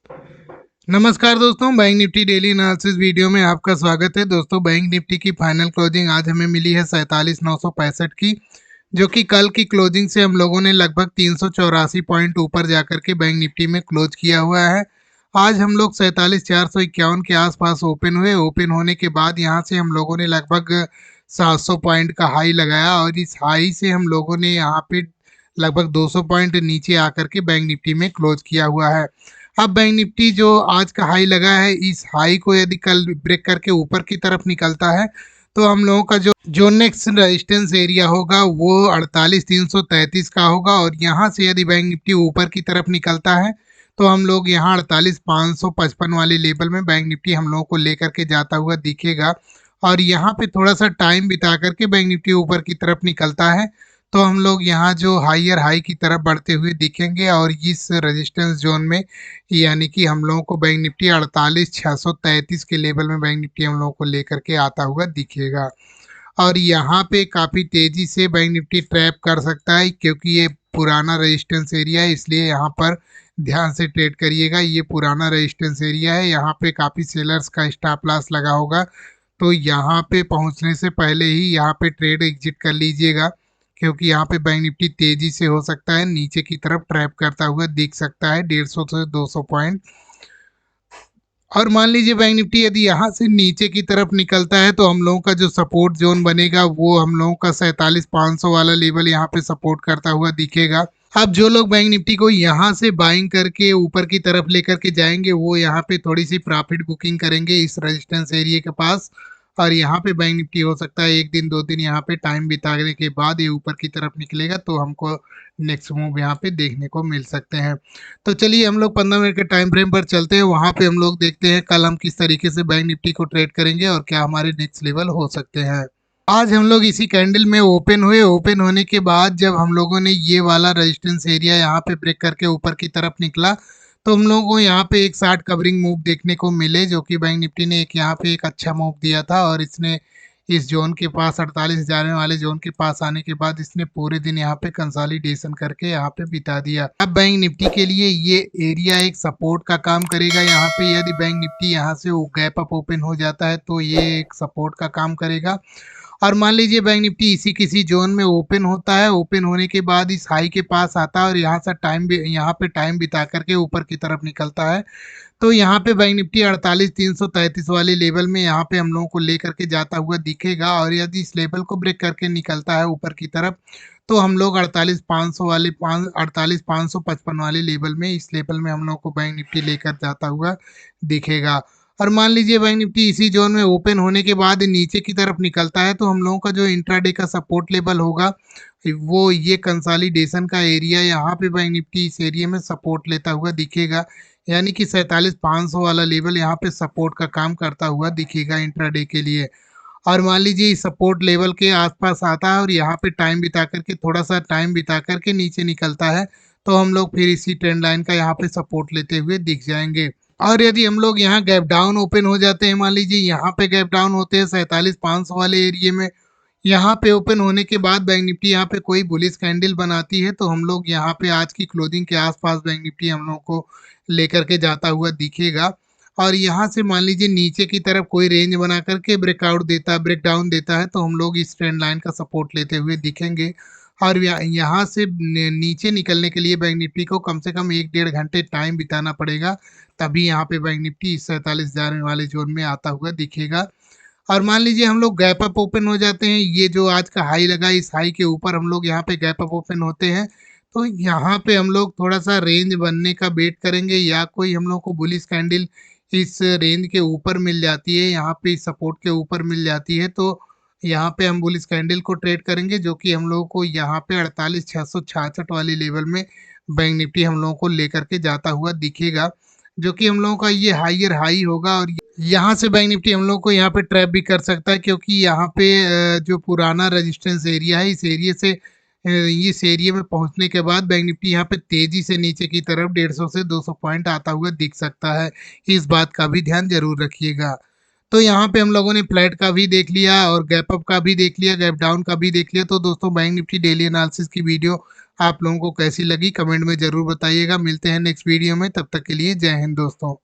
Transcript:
नमस्कार दोस्तों, bank Nifty daily analysis video में आपका स्वागत है। दोस्तों, बैंक निफ्टी की फाइनल क्लोजिंग आज हमें मिली है 47,965 की, जो कि कल की क्लोजिंग से हम लोगों ने लगभग 384 पॉइंट ऊपर जाकर के बैंक निफ्टी में क्लोज किया हुआ है। आज हम लोग 47,451 के आसपास ओपन हुए। ओपन होने के बाद यहाँ से हम लोगों ने लगभग 700 पॉइंट का हाई लगाया और इस हाई से हम लोगों ने यहाँ पे लगभग 200 पॉइंट नीचे आकर के बैंक निफ्टी में क्लोज किया हुआ है। अब बैंक निफ्टी जो आज का हाई लगा है, इस हाई को यदि कल ब्रेक करके ऊपर की तरफ निकलता है तो हम लोगों का जो जो नेक्स्ट रेजिस्टेंस एरिया होगा वो 48,333 का होगा। और यहाँ से यदि बैंक निफ्टी ऊपर की तरफ निकलता है तो हम लोग यहाँ 48,555 वाले लेवल में बैंक निफ्टी हम लोगों को लेकर के जाता हुआ दिखेगा। और यहाँ पे थोड़ा सा टाइम बिता करके बैंक निफ्टी ऊपर की तरफ निकलता है तो हम लोग यहाँ जो हायर हाई की तरफ बढ़ते हुए दिखेंगे। और इस रेजिस्टेंस जोन में यानी कि हम लोगों को बैंक निफ्टी 48,633 के लेवल में बैंक निफ्टी हम लोगों को लेकर के आता हुआ दिखेगा। और यहाँ पे काफ़ी तेज़ी से बैंक निफ्टी ट्रैप कर सकता है, क्योंकि ये पुराना रेजिस्टेंस एरिया है, इसलिए यहाँ पर ध्यान से ट्रेड करिएगा। ये पुराना रेजिस्टेंस एरिया है, यहाँ पे काफ़ी सेलर्स का स्टॉप लॉस लगा होगा, तो यहाँ पे पहुँचने से पहले ही यहाँ पे ट्रेड एग्जिट कर लीजिएगा, क्योंकि यहाँ पे बैंक निफ्टी तेज़ी से हो सकता है नीचे की तरफ ट्रैप करता हुआ दिख सकता है 150 से 200 पॉइंट। और मान लीजिए बैंक निफ्टी यदि यहाँ से नीचे की तरफ निकलता है तो हम लोगों का जो सपोर्ट जोन बनेगा वो हम लोगों का 47,500 वाला लेवल यहाँ पे सपोर्ट करता हुआ दिखेगा। अब जो लोग बैंक निफ्टी को यहाँ से बाइंग करके ऊपर की तरफ लेकर के जाएंगे वो यहाँ पे थोड़ी सी प्रॉफिट बुकिंग करेंगे इस रेजिस्टेंस एरिया के पास। और यहाँ पे बैंक निफ्टी हो सकता है एक दिन दो दिन यहाँ पे टाइम बिताने के बाद ये ऊपर की तरफ निकलेगा, तो हमको नेक्स्ट मूव यहाँ पे देखने को मिल सकते हैं। तो चलिए हम लोग 15 मिनट के टाइम फ्रेम पर चलते हैं, वहाँ पे हम लोग देखते हैं कल हम किस तरीके से बैंक निफ्टी को ट्रेड करेंगे और क्या हमारे नेक्स्ट लेवल हो सकते हैं। आज हम लोग इसी कैंडल में ओपन हुए। ओपन होने के बाद जब हम लोगों ने ये वाला रेजिस्टेंस एरिया यहाँ पे ब्रेक करके ऊपर की तरफ निकला तो हम लोगों को यहाँ पे एक शार्ट कवरिंग मूव देखने को मिले, जो कि बैंक निफ्टी ने एक यहाँ पे एक अच्छा मूव दिया था। और इसने इस जोन के पास 48,000 वाले जोन के पास आने के बाद इसने पूरे दिन यहाँ पे कंसोलिडेशन करके यहाँ पे बिता दिया। अब बैंक निफ्टी के लिए ये एरिया एक सपोर्ट का काम करेगा। यहाँ पे यदि बैंक निफ्टी यहाँ से गैप अप ओपन हो जाता है तो ये एक सपोर्ट का काम करेगा। और मान लीजिए बैंक निफ्टी इसी किसी जोन में ओपन होता है, ओपन होने के बाद इस हाई के पास आता है और यहाँ से यहाँ पे टाइम बिता करके ऊपर की तरफ निकलता है, तो यहाँ पे बैंक निफ्टी 48,333 वाले लेवल में यहाँ पे हम लोगों को लेकर के जाता हुआ दिखेगा। और यदि इस लेवल को ब्रेक करके निकलता है ऊपर की तरफ तो हम लोग 48,500 वाले 48,555 वाले लेवल में, इस लेवल में हम लोग को बैंक निफ्टी लेकर जाता हुआ दिखेगा। और मान लीजिए बैंक निफ्टी इसी जोन में ओपन होने के बाद नीचे की तरफ निकलता है तो हम लोगों का जो इंट्राडे का सपोर्ट लेवल होगा वो ये कंसोलिडेशन का एरिया, यहाँ पे बैंक निफ्टी इस एरिया में सपोर्ट लेता हुआ दिखेगा। यानी कि 47,500 वाला लेवल यहाँ पे सपोर्ट का काम करता हुआ दिखेगा इंट्राडे के लिए। और मान लीजिए इस सपोर्ट लेवल के आसपास आता है और यहाँ पे टाइम बिता करके थोड़ा सा टाइम बिता करके नीचे निकलता है तो हम लोग फिर इसी ट्रेंड लाइन का यहाँ पे सपोर्ट लेते हुए दिख जाएंगे। और यदि हम लोग यहाँ गैप डाउन ओपन हो जाते हैं, मान लीजिए यहाँ पे गैप डाउन होते हैं 47,500 वाले एरिया में, यहाँ पे ओपन होने के बाद बैंक निफ्टी यहाँ पे कोई बुलिश कैंडल बनाती है तो हम लोग यहाँ पे आज की क्लोजिंग के आसपास बैंक निफ्टी हम लोग को लेकर के जाता हुआ दिखेगा। और यहाँ से मान लीजिए नीचे की तरफ कोई रेंज बना करके ब्रेकआउट देता है, ब्रेक डाउन देता है, तो हम लोग इस ट्रेंड लाइन का सपोर्ट लेते हुए दिखेंगे। और यहाँ से नीचे निकलने के लिए बैंक निफ्टी को कम से कम 1-1.5 घंटे टाइम बिताना पड़ेगा, तभी यहाँ पे बैंक निफ्टी इस 47,000 वाले जोन में आता हुआ दिखेगा। और मान लीजिए हम लोग गैप अप ओपन हो जाते हैं, ये जो आज का हाई लगा इस हाई के ऊपर हम लोग यहाँ पे गैप अप ओपन होते हैं, तो यहाँ पे हम लोग थोड़ा सा रेंज बनने का वेट करेंगे या कोई हम लोग को बुलिश कैंडल इस रेंज के ऊपर मिल जाती है, यहाँ पे इस सपोर्ट के ऊपर मिल जाती है, तो यहाँ पे हम बुलिश कैंडल को ट्रेड करेंगे, जो कि हम लोगों को यहाँ पे 48,666 वाले लेवल में बैंक निफ्टी हम लोगों को लेकर के जाता हुआ दिखेगा, जो कि हम लोगों का ये हायर हाई होगा। और यहाँ से बैंक निफ्टी हम लोग को यहाँ पे ट्रैप भी कर सकता है, क्योंकि यहाँ पे जो पुराना रेजिस्टेंस एरिया है इस एरिया में पहुंचने के बाद बैंक निफ्टी यहाँ पे तेजी से नीचे की तरफ 150 से 200 पॉइंट आता हुआ दिख सकता है। इस बात का भी ध्यान जरूर रखिएगा। तो यहाँ पे हम लोगों ने फ्लैट का भी देख लिया और गैप अप का भी देख लिया, गैप डाउन का भी देख लिया। तो दोस्तों बैंक निफ्टी डेली एनालिसिस की वीडियो आप लोगों को कैसी लगी कमेंट में ज़रूर बताइएगा। मिलते हैं नेक्स्ट वीडियो में, तब तक के लिए जय हिंद दोस्तों।